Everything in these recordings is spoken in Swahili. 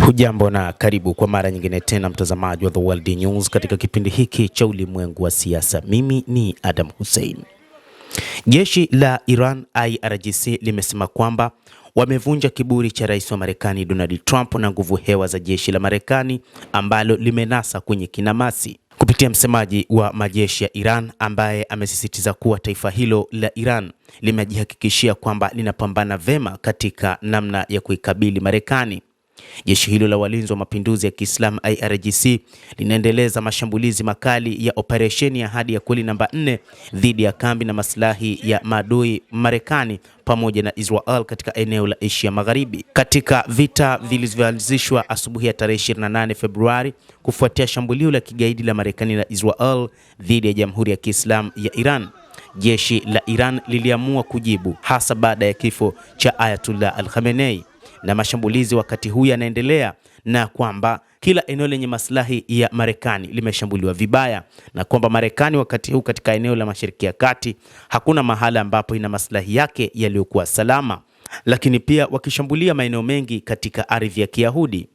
Hujambo na karibu kwa mara nyingine tena mtazamaji wa The World News katika kipindi hiki cha ulimwengu wa siasa. Mimi ni Adam Hussein. Jeshi la Iran IRGC limesema kwamba wamevunja kiburi cha rais wa Marekani Donald Trump na nguvu hewa za jeshi la Marekani ambalo limenasa kwenye kinamasi. Kupitia msemaji wa majeshi ya Iran ambaye amesisitiza kuwa taifa hilo la Iran limejihakikishia kwamba linapambana vema katika namna ya kuikabili Marekani. Jeshi hilo la walinzi wa mapinduzi ya Kiislamu IRGC linaendeleza mashambulizi makali ya operesheni ya Ahadi ya Kweli namba 4 dhidi ya kambi na maslahi ya maadui Marekani pamoja na Israel katika eneo la Asia Magharibi. Katika vita vilivyoanzishwa asubuhi ya tarehe 28 Februari kufuatia shambulio la kigaidi la Marekani na Israel dhidi ya Jamhuri ya Kiislamu ya Iran, jeshi la Iran liliamua kujibu, hasa baada ya kifo cha Ayatollah Al-Khamenei, na mashambulizi wakati huu yanaendelea, na kwamba kila eneo lenye maslahi ya Marekani limeshambuliwa vibaya, na kwamba Marekani wakati huu katika eneo la Mashariki ya Kati hakuna mahala ambapo ina maslahi yake yaliyokuwa salama, lakini pia wakishambulia maeneo mengi katika ardhi ya Kiyahudi.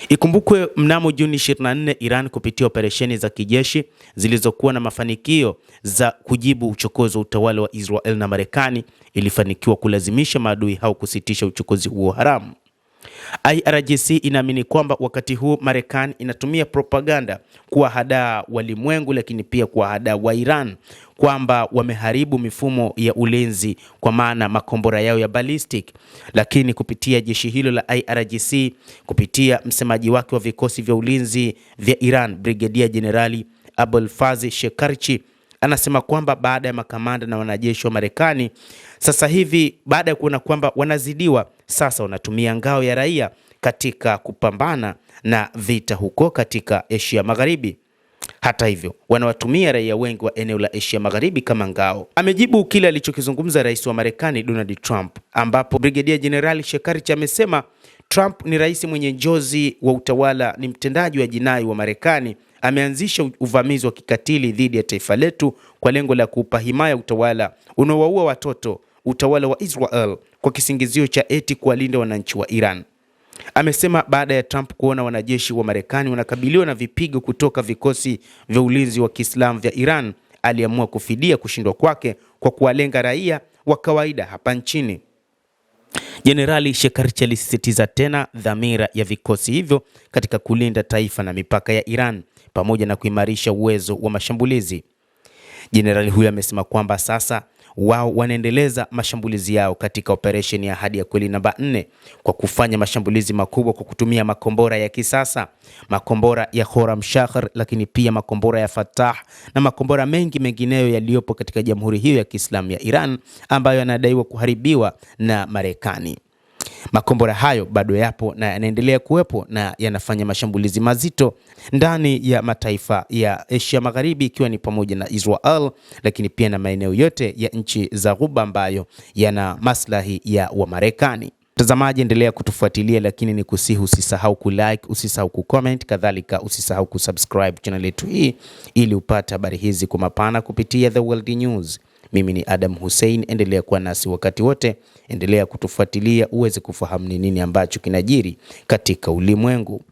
Ikumbukwe mnamo Juni 24 Iran kupitia operesheni za kijeshi zilizokuwa na mafanikio za kujibu uchokozi wa utawala wa Israel na Marekani ilifanikiwa kulazimisha maadui hao kusitisha uchokozi huo haramu. IRGC inaamini kwamba wakati huu Marekani inatumia propaganda kuwahadaa walimwengu, lakini pia kuwahadaa wa Iran kwamba wameharibu mifumo ya ulinzi kwa maana makombora yao ya ballistic. Lakini kupitia jeshi hilo la IRGC, kupitia msemaji wake wa vikosi vya ulinzi vya Iran Brigadier Generali Abolfazl Shekarchi, anasema kwamba baada ya makamanda na wanajeshi wa Marekani sasa hivi, baada ya kuona kwamba wanazidiwa, sasa wanatumia ngao ya raia katika kupambana na vita huko katika Asia Magharibi. Hata hivyo, wanawatumia raia wengi wa eneo la Asia Magharibi kama ngao. Amejibu kile alichokizungumza rais wa Marekani Donald Trump, ambapo Brigadier General Shekarchi amesema Trump ni rais mwenye njozi wa utawala, ni mtendaji wa jinai wa Marekani. Ameanzisha uvamizi wa kikatili dhidi ya taifa letu kwa lengo la kuupa himaya utawala unaowaua watoto, utawala wa Israel, kwa kisingizio cha eti kuwalinda wananchi wa Iran. Amesema baada ya Trump kuona wanajeshi wa Marekani wanakabiliwa na vipigo kutoka vikosi vya ulinzi wa Kiislamu vya Iran, aliamua kufidia kushindwa kwake kwa kuwalenga raia wa kawaida hapa nchini. Jenerali Shekarchi alisisitiza tena dhamira ya vikosi hivyo katika kulinda taifa na mipaka ya Iran pamoja na kuimarisha uwezo wa mashambulizi. Jenerali huyo amesema kwamba sasa wao wanaendeleza mashambulizi yao katika operesheni ya Ahadi ya Kweli namba 4 kwa kufanya mashambulizi makubwa kwa kutumia makombora ya kisasa, makombora ya Khorramshahr, lakini pia makombora ya Fatah na makombora mengi mengineyo yaliyopo katika Jamhuri hiyo ya Kiislamu ya Iran ambayo yanadaiwa kuharibiwa na Marekani. Makombora hayo bado yapo na yanaendelea kuwepo na yanafanya mashambulizi mazito ndani ya mataifa ya Asia Magharibi, ikiwa ni pamoja na Israel, lakini pia na maeneo yote ya nchi za Ghuba ambayo yana maslahi ya wa Marekani. Mtazamaji, endelea kutufuatilia, lakini ni kusihi usisahau kulike, usisahau kucomment, kadhalika usisahau kusubscribe channel yetu hii ili upate habari hizi kwa mapana kupitia The World News. Mimi ni Adam Hussein, endelea kuwa nasi wakati wote, endelea kutufuatilia uweze kufahamu ni nini ambacho kinajiri katika ulimwengu.